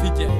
Figyelj!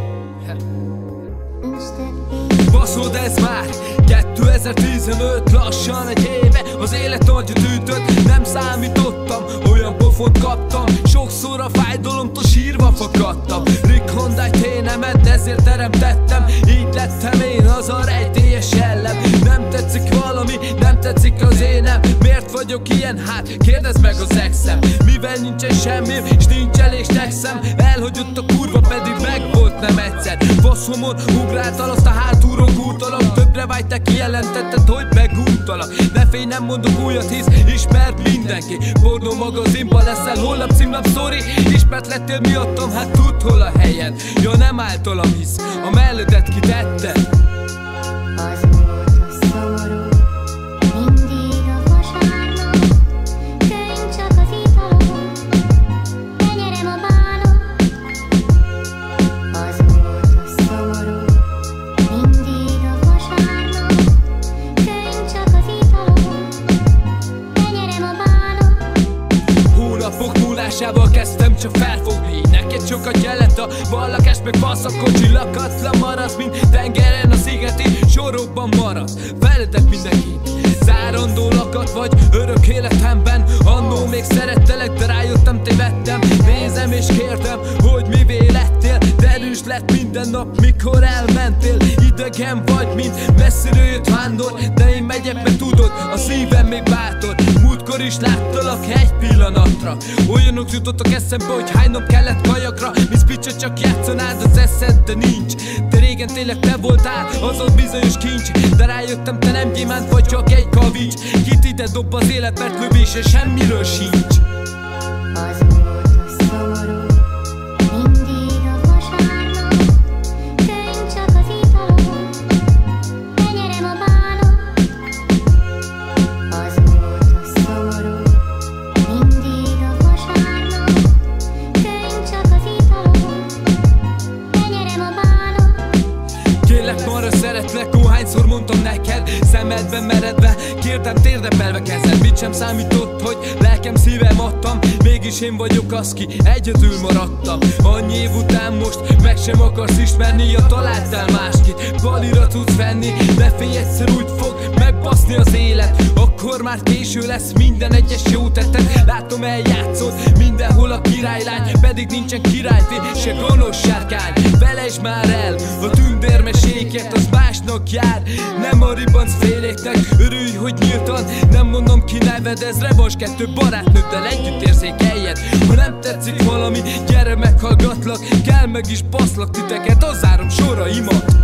Baszod, ez már 2015, lassan egy éve. Az élet nagyot ütött, nem számítottam, olyan pofont kaptam. Sokszor a fájdalomtól sírva fakadtam. Rick Honda ténemet, ezért teremtettem. Így lettem én az a rejtélyes ellem. Nem tetszik valami, nem tetszik az énem. Miért vagyok ilyen? Hát kérdezd meg az exem. Mivel nincsen semmim, s nincs elég stekszem. Elhagyott a kurva, pedig megvolt nem egyszer. Faszomon ugráltal, azt a hátulról gúrtalak. Többre vágy, te kijelentetted, hogy megúrtalak. Ne félj, nem mondok újat, hisz ismert mindenki. Pornó magazinban leszel, holnap címlap sztori. Ismert lettél miattam, hát tudd hol a helyed. Ja, nem általam hisz, a melledet kitetted. Kezdtem csak felfogni, neked sokat jelent a ballakás, meg fasz a kocsi. Lakatlan maradsz, mint tengeren a szigeti sorokban maradsz. Veletek mindenkit, zárandó lakat vagy örök életemben. Annó még szerettelek, de rájöttem, tévedtem. Nézem és kérdem, hogy mivé lettél. Derűs lett minden nap, mikor elmentél. Idegen vagy, mint messziről jött vándor. De én megyek, mert tudod, a szívem még bátor. Múltkor is láttalak egy pillanatra. Olyanok jutottak eszembe, hogy hánynom kellett kajakra. Miss Picsa, csak játszanád az eszed, de nincs. De régen tényleg te voltál, az a bizonyos kincs. De rájöttem, te nem gyémánt vagy, csak egy kavics. Kit ide dob az élet, mert lövése semmiről sincs. Szeretlek, óhányszor mondtam neked, szemedben meredve, kértem térdepelve kezed. Mit sem számított, hogy lelkem szívem adtam. Mégis én vagyok az, ki egyedül maradtam. Annyi év után most meg sem akarsz ismerni. Ja, találtál máskit, balira tudsz venni. Ne félj, egyszer úgy fog megbaszni az élet. Akkor már késő lesz, minden egyes jó tetted. Látom, eljátszod mindenhol a királylány, pedig nincsen királyfi, se gonosz sárkány. Felejtsd már el a tündérmeséket, az másnak jár, nem a ribanc féléknek. Örülj, hogy nyíltan nem mondom ki neved. Ez Revans 2 barátnőddel együtt érzékeljed. Ha nem tetszik valami, gyere meghallgatlak. Kell meg is baszlak titeket, az zárom soraimat.